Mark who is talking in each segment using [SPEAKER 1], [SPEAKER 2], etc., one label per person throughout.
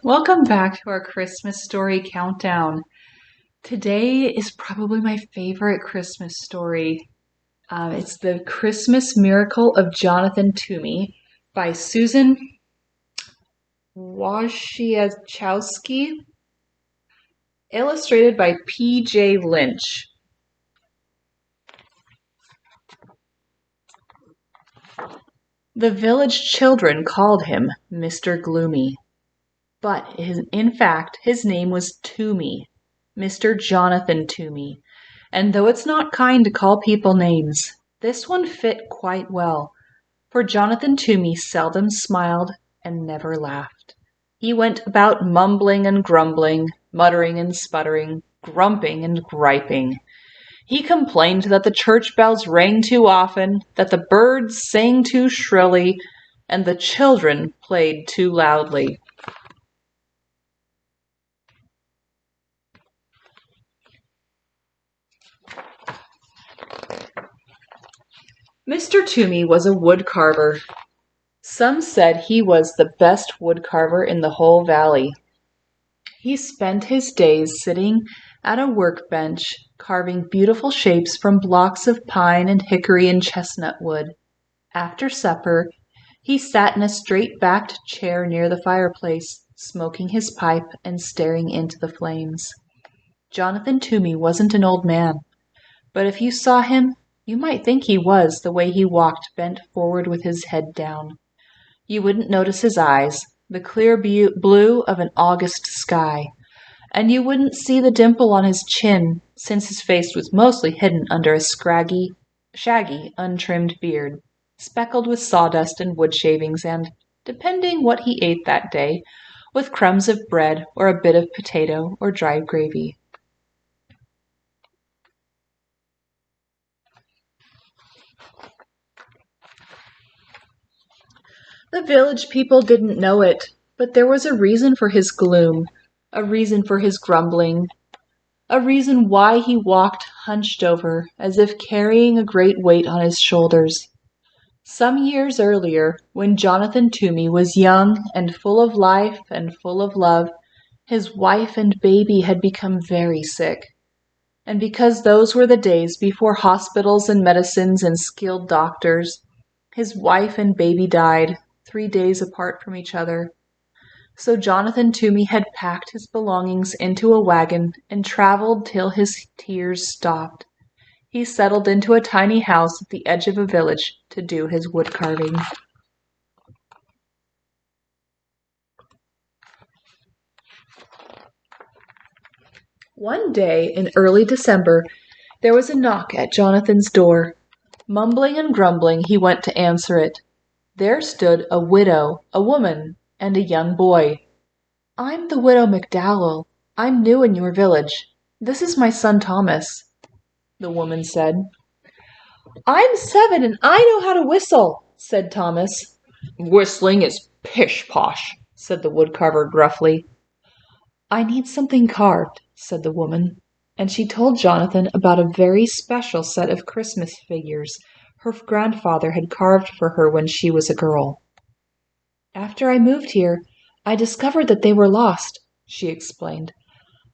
[SPEAKER 1] Welcome back to our Christmas story countdown. Today is probably my favorite Christmas story. It's The Christmas Miracle of Jonathan Toomey by Susan Wojciechowski, illustrated by P.J. Lynch. The village children called him Mr. Gloomy, but in fact his name was Toomey, Mr. Jonathan Toomey. And though it's not kind to call people names, this one fit quite well, for Jonathan Toomey seldom smiled and never laughed. He went about mumbling and grumbling, muttering and sputtering, grumping and griping. He complained that the church bells rang too often, that the birds sang too shrilly, and the children played too loudly. Mr. Toomey was a wood carver. Some said he was the best wood carver in the whole valley. He spent his days sitting at a workbench, carving beautiful shapes from blocks of pine and hickory and chestnut wood. After supper, he sat in a straight-backed chair near the fireplace, smoking his pipe and staring into the flames. Jonathan Toomey wasn't an old man, but if you saw him, you might think he was the way he walked bent forward with his head down. You wouldn't notice his eyes, the clear blue of an August sky, and you wouldn't see the dimple on his chin, since his face was mostly hidden under a shaggy, untrimmed beard, speckled with sawdust and wood shavings and, depending what he ate that day, with crumbs of bread or a bit of potato or dry gravy. The village people didn't know it, but there was a reason for his gloom, a reason for his grumbling, a reason why he walked hunched over, as if carrying a great weight on his shoulders. Some years earlier, when Jonathan Toomey was young and full of life and full of love, his wife and baby had become very sick. And because those were the days before hospitals and medicines and skilled doctors, his wife and baby died, 3 days apart from each other. So Jonathan Toomey had packed his belongings into a wagon and traveled till his tears stopped. He settled into a tiny house at the edge of a village to do his wood carving. One day in early December, there was a knock at Jonathan's door. Mumbling and grumbling, he went to answer it. There stood a widow, a woman, and a young boy. "I'm the widow McDowell. I'm new in your village. This is my son Thomas," the woman said. "I'm 7 and I know how to whistle," said Thomas. "Whistling is pish-posh," said the woodcarver gruffly. "I need something carved," said the woman, and she told Jonathan about a very special set of Christmas figures her grandfather had carved for her when she was a girl. "After I moved here, I discovered that they were lost," she explained.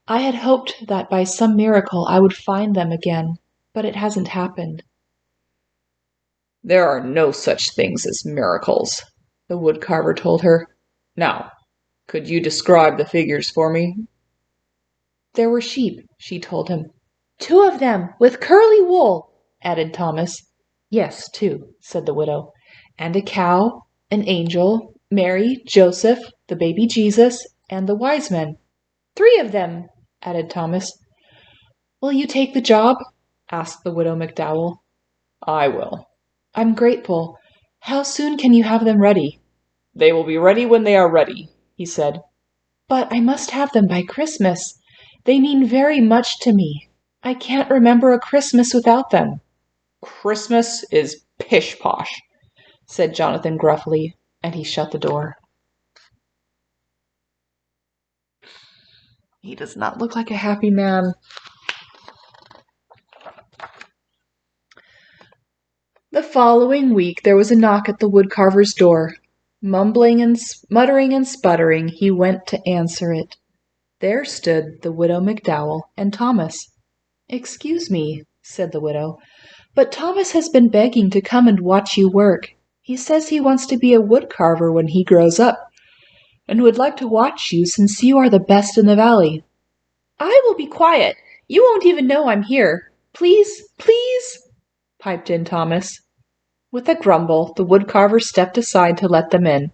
[SPEAKER 1] "I had hoped that by some miracle I would find them again, but it hasn't happened." "There are no such things as miracles," the woodcarver told her. "Now, could you describe the figures for me?" "There were sheep," she told him. "2 of them, with curly wool," added Thomas. "Yes, 2," said the widow. "And a cow, an angel, Mary, Joseph, the baby Jesus, and the wise men." "3 of them," added Thomas. "Will you take the job?" asked the widow McDowell. "I will." "I'm grateful. How soon can you have them ready?" "They will be ready when they are ready," he said. "But I must have them by Christmas. They mean very much to me. I can't remember a Christmas without them." "Christmas is pish-posh," said Jonathan gruffly, and he shut the door. He does not look like a happy man. The following week there was a knock at the woodcarver's door. Mumbling and muttering and sputtering, he went to answer it. There stood the widow McDowell and Thomas. "Excuse me," said the widow, "but Thomas has been begging to come and watch you work. He says he wants to be a wood carver when he grows up, and would like to watch you since you are the best in the valley." "I will be quiet. You won't even know I'm here. Please, please," piped in Thomas. With a grumble, the wood carver stepped aside to let them in.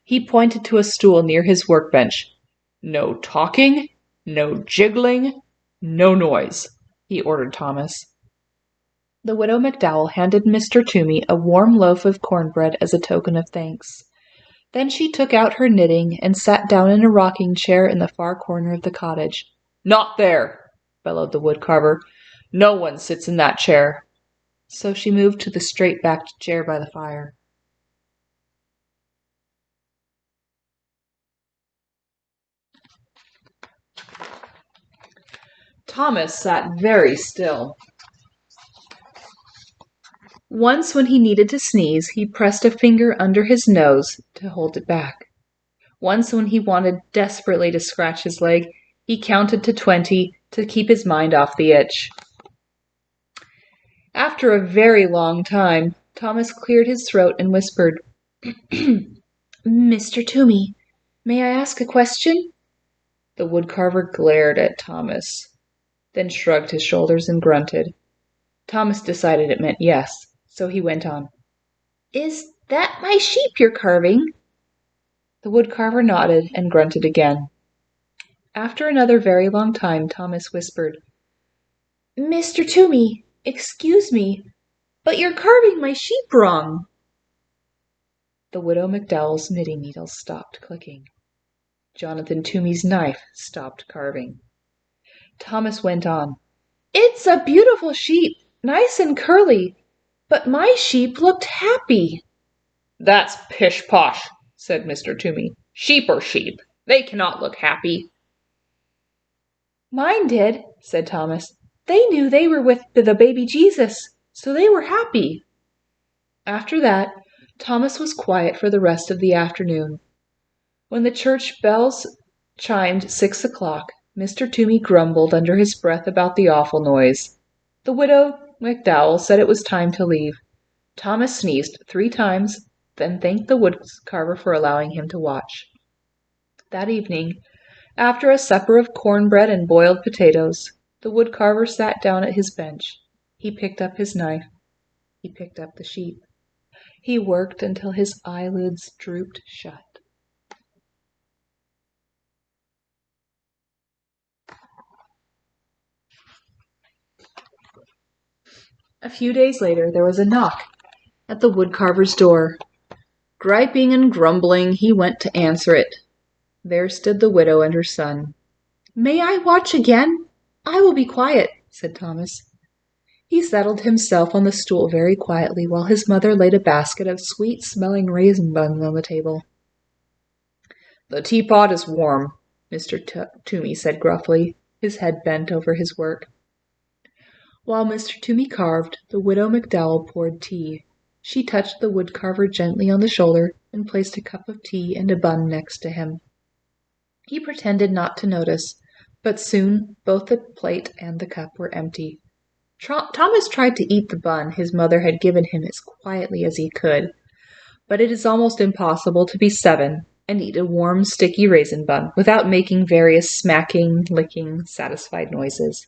[SPEAKER 1] He pointed to a stool near his workbench. "No talking, no jiggling, no noise," he ordered Thomas. The widow McDowell handed Mr. Toomey a warm loaf of cornbread as a token of thanks. Then she took out her knitting and sat down in a rocking chair in the far corner of the cottage. "Not there!" bellowed the wood carver. "No one sits in that chair." So she moved to the straight-backed chair by the fire. Thomas sat very still. Once when he needed to sneeze, he pressed a finger under his nose to hold it back. Once when he wanted desperately to scratch his leg, he counted to 20 to keep his mind off the itch. After a very long time, Thomas cleared his throat and whispered, "Mr. Toomey, may I ask a question?" The woodcarver glared at Thomas, then shrugged his shoulders and grunted. Thomas decided it meant yes, so he went on. "Is that my sheep you're carving?" The woodcarver nodded and grunted again. After another very long time, Thomas whispered, "Mr. Toomey, excuse me, but you're carving my sheep wrong." The widow McDowell's knitting needles stopped clicking. Jonathan Toomey's knife stopped carving. Thomas went on, "It's a beautiful sheep, nice and curly, but my sheep looked happy." "That's pish-posh," said Mr. Toomey. "Sheep are sheep. They cannot look happy." "Mine did," said Thomas. "They knew they were with the baby Jesus, so they were happy." After that, Thomas was quiet for the rest of the afternoon. When the church bells chimed 6 o'clock, Mr. Toomey grumbled under his breath about the awful noise. The widow McDowell said it was time to leave. Thomas sneezed 3 times, then thanked the woodcarver for allowing him to watch. That evening, after a supper of cornbread and boiled potatoes, the woodcarver sat down at his bench. He picked up his knife. He picked up the sheep. He worked until his eyelids drooped shut. A few days later there was a knock at the woodcarver's door. Griping and grumbling, he went to answer it. There stood the widow and her son. "May I watch again? I will be quiet," said Thomas. He settled himself on the stool very quietly while his mother laid a basket of sweet-smelling raisin buns on the table. "The teapot is warm," Mr. Toomey said gruffly, his head bent over his work. While Mr. Toomey carved, the widow McDowell poured tea. She touched the woodcarver gently on the shoulder and placed a cup of tea and a bun next to him. He pretended not to notice, but soon both the plate and the cup were empty. Thomas tried to eat the bun his mother had given him as quietly as he could, but it is almost impossible to be 7 and eat a warm, sticky raisin bun without making various smacking, licking, satisfied noises.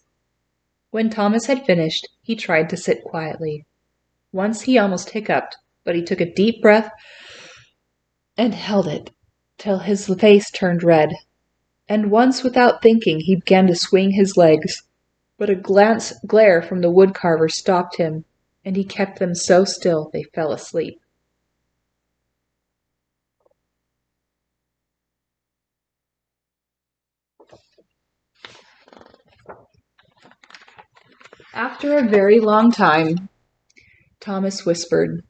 [SPEAKER 1] When Thomas had finished, he tried to sit quietly. Once he almost hiccuped, but he took a deep breath and held it till his face turned red. And once, without thinking, he began to swing his legs, but a glare from the woodcarver stopped him, and he kept them so still they fell asleep. After a very long time, Thomas whispered,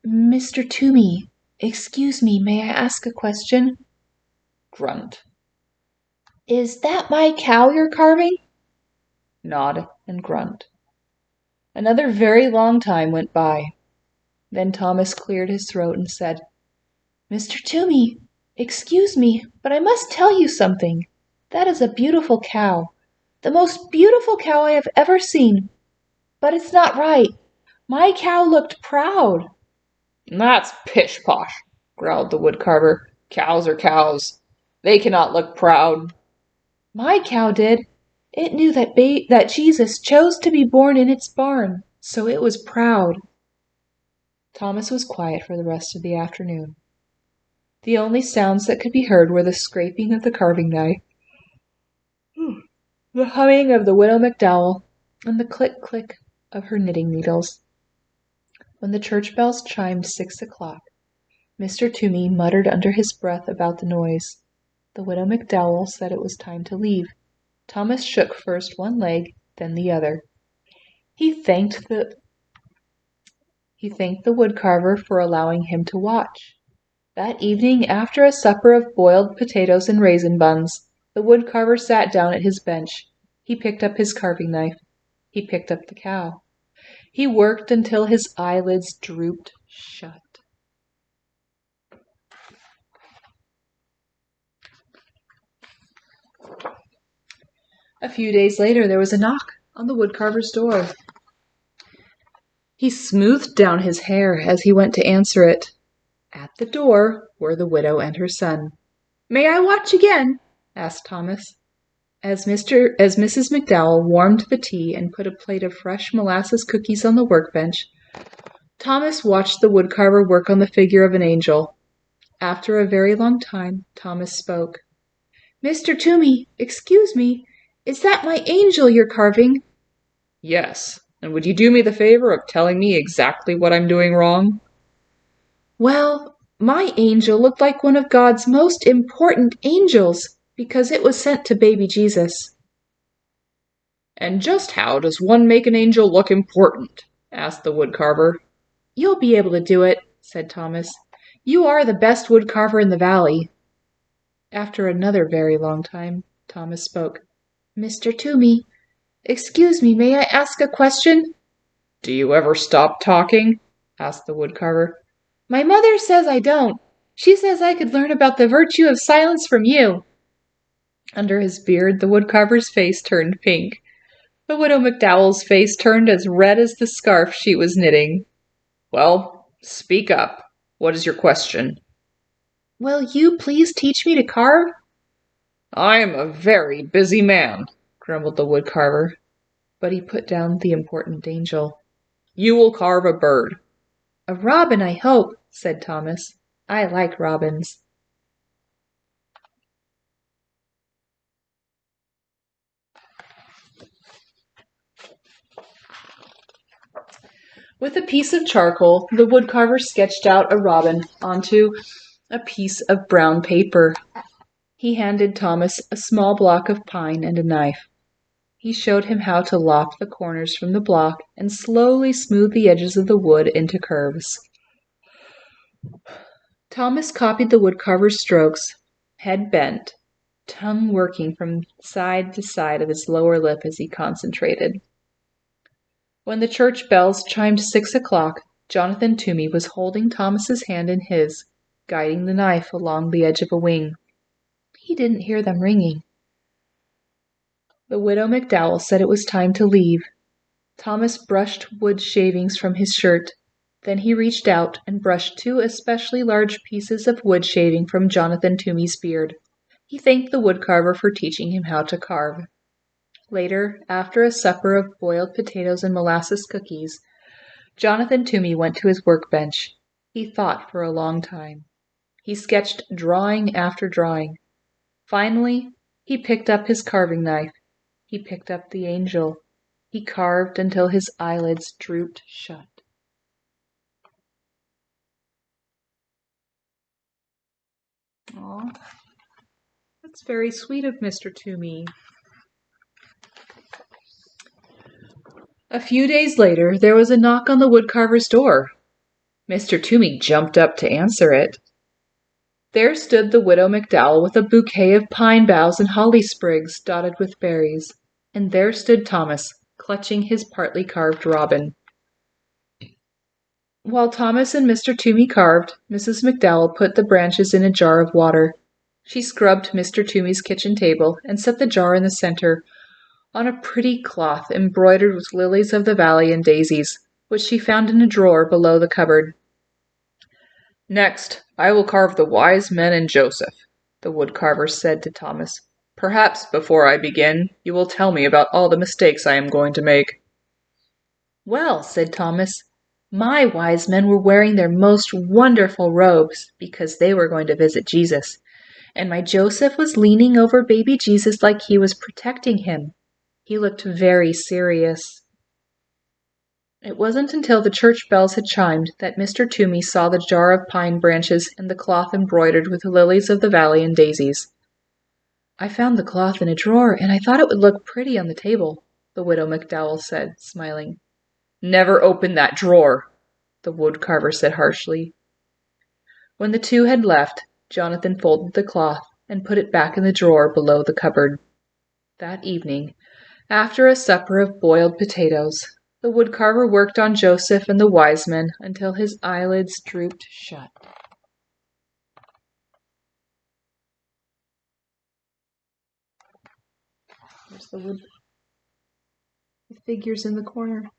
[SPEAKER 1] "Mr. Toomey, excuse me, may I ask a question?" Grunt. "Is that my cow you're carving?" Nod and grunt. Another very long time went by. Then Thomas cleared his throat and said, Mr. Toomey, excuse me, but I must tell you something. That is a beautiful cow. The most beautiful cow I have ever seen. But it's not right. My cow looked proud.
[SPEAKER 2] That's pish-posh, growled the woodcarver. Cows are cows. They cannot look proud.
[SPEAKER 1] My cow did. It knew that Jesus chose to be born in its barn, so it was proud. Thomas was quiet for the rest of the afternoon. The only sounds that could be heard were the scraping of the carving knife, the humming of the widow McDowell, and the click-click of her knitting needles. When the church bells chimed 6 o'clock, Mr. Toomey muttered under his breath about the noise. The widow McDowell said it was time to leave. Thomas shook first one leg, then the other. He thanked the woodcarver for allowing him to watch. That evening, after a supper of boiled potatoes and raisin buns, the woodcarver sat down at his bench. He picked up his carving knife. He picked up the cow. He worked until his eyelids drooped shut. A few days later, there was a knock on the woodcarver's door. He smoothed down his hair as he went to answer it. At the door were the widow and her son. "May I watch again?" asked Thomas. As Mrs. McDowell warmed the tea and put a plate of fresh molasses cookies on the workbench, Thomas watched the woodcarver work on the figure of an angel. After a very long time, Thomas spoke. "Mr. Toomey, excuse me, is that my angel you're carving?"
[SPEAKER 2] Yes, and would you do me the favor of telling me exactly what I'm doing wrong?
[SPEAKER 1] Well, my angel looked like one of God's most important angels because it was sent to baby Jesus.
[SPEAKER 2] And just how does one make an angel look important? Asked the woodcarver.
[SPEAKER 1] You'll be able to do it, said Thomas. You are the best woodcarver in the valley. After another very long time, Thomas spoke. Mr. Toomey, excuse me, may I ask a question?
[SPEAKER 2] Do you ever stop talking? Asked the woodcarver.
[SPEAKER 1] My mother says I don't. She says I could learn about the virtue of silence from you. Under his beard, the woodcarver's face turned pink. The widow McDowell's face turned as red as the scarf she was knitting.
[SPEAKER 2] Well, speak up. What is your question?
[SPEAKER 1] Will you please teach me to carve?
[SPEAKER 2] I am a very busy man, grumbled the woodcarver,
[SPEAKER 1] but he put down the important angel.
[SPEAKER 2] You will carve a bird.
[SPEAKER 1] A robin, I hope, said Thomas. I like robins. With a piece of charcoal, the woodcarver sketched out a robin onto a piece of brown paper. He handed Thomas a small block of pine and a knife. He showed him how to lop the corners from the block and slowly smooth the edges of the wood into curves. Thomas copied the woodcarver's strokes, head bent, tongue working from side to side of his lower lip as he concentrated. When the church bells chimed 6 o'clock, Jonathan Toomey was holding Thomas's hand in his, guiding the knife along the edge of a wing. He didn't hear them ringing. The widow McDowell said it was time to leave. Thomas brushed wood shavings from his shirt. Then he reached out and brushed 2 especially large pieces of wood shaving from Jonathan Toomey's beard. He thanked the woodcarver for teaching him how to carve. Later, after a supper of boiled potatoes and molasses cookies, Jonathan Toomey went to his workbench. He thought for a long time. He sketched drawing after drawing. Finally, he picked up his carving knife. He picked up the angel. He carved until his eyelids drooped shut. Aw, that's very sweet of Mr. Toomey. A few days later, there was a knock on the woodcarver's door. Mr. Toomey jumped up to answer it. There stood the widow McDowell with a bouquet of pine boughs and holly sprigs dotted with berries, and there stood Thomas, clutching his partly carved robin. While Thomas and Mr. Toomey carved, Mrs. McDowell put the branches in a jar of water. She scrubbed Mr. Toomey's kitchen table and set the jar in the center on a pretty cloth embroidered with lilies of the valley and daisies, which she found in a drawer below the cupboard.
[SPEAKER 2] Next, I will carve the wise men and Joseph, the woodcarver said to Thomas. Perhaps before I begin, you will tell me about all the mistakes I am going to make.
[SPEAKER 1] Well, said Thomas, my wise men were wearing their most wonderful robes because they were going to visit Jesus, and my Joseph was leaning over baby Jesus like he was protecting him. He looked very serious. It wasn't until the church bells had chimed that Mr. Toomey saw the jar of pine branches and the cloth embroidered with the lilies of the valley and daisies. I found the cloth in a drawer, and I thought it would look pretty on the table, the widow McDowell said, smiling.
[SPEAKER 2] Never open that drawer, the woodcarver said harshly.
[SPEAKER 1] When the two had left, Jonathan folded the cloth and put it back in the drawer below the cupboard. That evening, after a supper of boiled potatoes, the woodcarver worked on Joseph and the wise men until his eyelids drooped shut. There's the wood. The figures in the corner.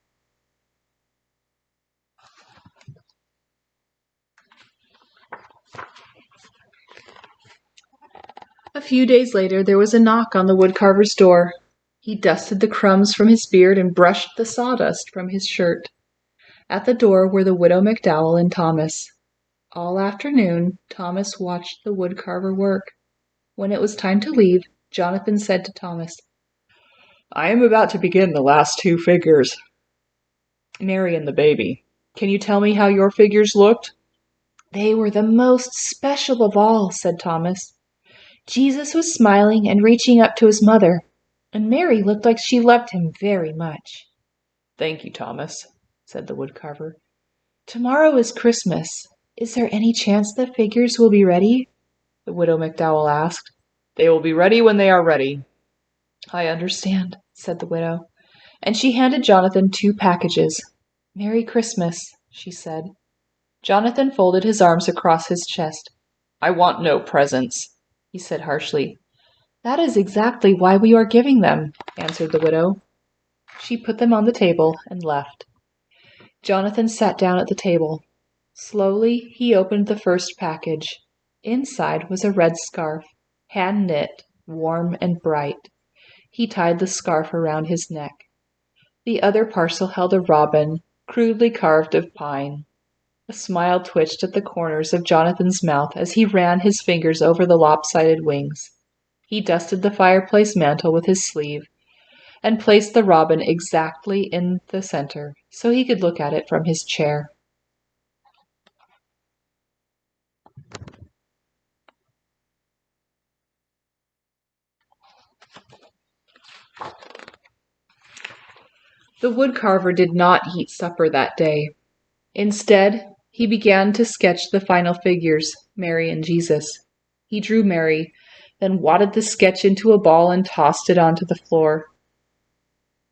[SPEAKER 1] A few days later, there was a knock on the woodcarver's door. He dusted the crumbs from his beard and brushed the sawdust from his shirt. At the door were the widow McDowell and Thomas. All afternoon, Thomas watched the woodcarver work. When it was time to leave, Jonathan said to Thomas,
[SPEAKER 2] I am about to begin the last two figures. Mary and the baby. Can you tell me how your figures looked?
[SPEAKER 1] They were the most special of all, said Thomas. Jesus was smiling and reaching up to his mother, and Mary looked like she loved him very much.
[SPEAKER 2] Thank you, Thomas, said the woodcarver.
[SPEAKER 1] Tomorrow is Christmas. Is there any chance the figures will be ready? The widow McDowell asked.
[SPEAKER 2] They will be ready when they are ready.
[SPEAKER 1] I understand, said the widow, and she handed Jonathan 2 packages. Merry Christmas, she said. Jonathan folded his arms across his chest.
[SPEAKER 2] I want no presents,
[SPEAKER 1] he said harshly. That is exactly why we are giving them, answered the widow. She put them on the table and left. Jonathan sat down at the table. Slowly he opened the first package. Inside was a red scarf, hand-knit, warm and bright. He tied the scarf around his neck. The other parcel held a robin, crudely carved of pine. A smile twitched at the corners of Jonathan's mouth as he ran his fingers over the lopsided wings. He dusted the fireplace mantel with his sleeve and placed the robin exactly in the center so he could look at it from his chair. The woodcarver did not eat supper that day. Instead, he began to sketch the final figures, Mary and Jesus. He drew Mary, then wadded the sketch into a ball and tossed it onto the floor.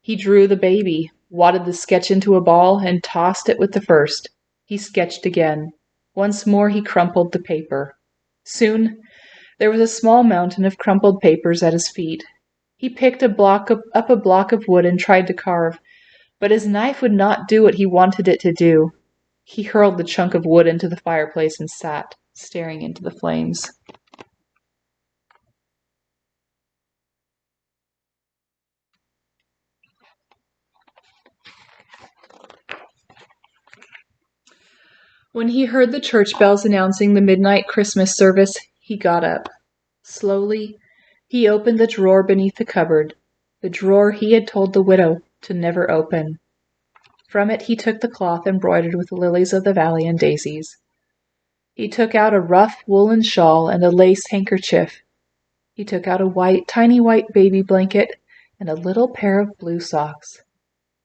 [SPEAKER 1] He drew the baby, wadded the sketch into a ball, and tossed it with the first. He sketched again. Once more he crumpled the paper. Soon, there was a small mountain of crumpled papers at his feet. He picked up a block of wood and tried to carve, but his knife would not do what he wanted it to do. He hurled the chunk of wood into the fireplace and sat, staring into the flames. When he heard the church bells announcing the midnight Christmas service, he got up. Slowly, he opened the drawer beneath the cupboard, the drawer he had told the widow to never open. From it he took the cloth embroidered with the lilies of the valley and daisies. He took out a rough woolen shawl and a lace handkerchief. He took out a tiny white baby blanket and a little pair of blue socks.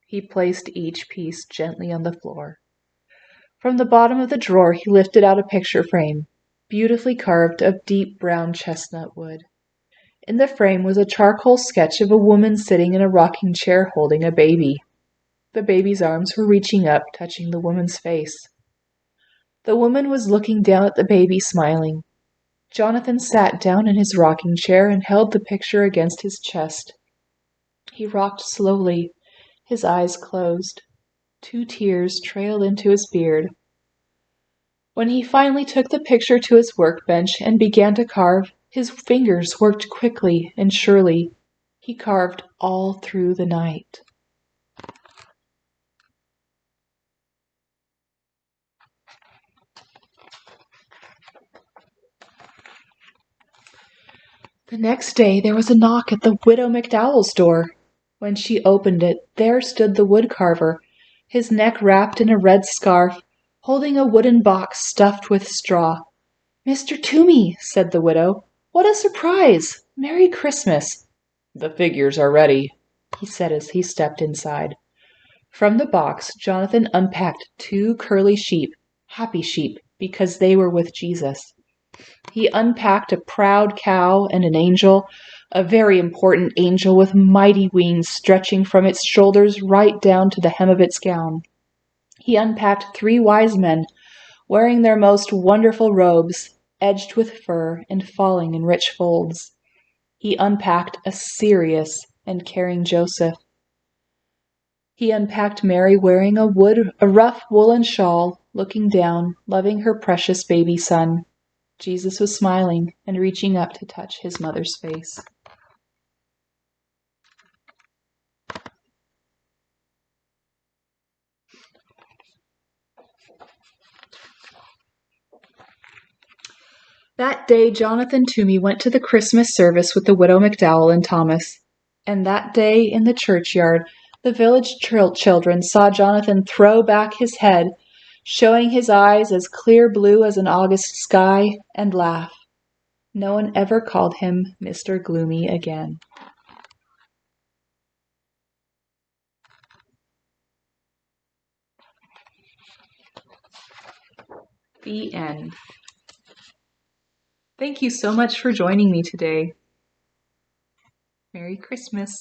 [SPEAKER 1] He placed each piece gently on the floor. From the bottom of the drawer he lifted out a picture frame, beautifully carved of deep brown chestnut wood. In the frame was a charcoal sketch of a woman sitting in a rocking chair holding a baby. The baby's arms were reaching up, touching the woman's face. The woman was looking down at the baby, smiling. Jonathan sat down in his rocking chair and held the picture against his chest. He rocked slowly, his eyes closed. 2 tears trailed into his beard. When he finally took the picture to his workbench and began to carve, his fingers worked quickly and surely. He carved all through the night. The next day there was a knock at the widow McDowell's door. When she opened it, there stood the woodcarver, his neck wrapped in a red scarf, holding a wooden box stuffed with straw. "Mr. Toomey," said the widow, "what a surprise! Merry Christmas!" "The figures are ready," he said as he stepped inside. From the box Jonathan unpacked 2 curly sheep, happy sheep, because they were with Jesus. He unpacked a proud cow and an angel, a very important angel with mighty wings stretching from its shoulders right down to the hem of its gown. He unpacked 3 wise men, wearing their most wonderful robes, edged with fur and falling in rich folds. He unpacked a serious and caring Joseph. He unpacked Mary wearing a rough woolen shawl, looking down, loving her precious baby son. Jesus was smiling and reaching up to touch his mother's face. That day Jonathan Toomey went to the Christmas service with the widow McDowell and Thomas. And that day in the churchyard, the village children saw Jonathan throw back his head, showing his eyes as clear blue as an August sky, and laugh. No one ever called him Mr. Gloomy again. The end. Thank you so much for joining me today. Merry Christmas.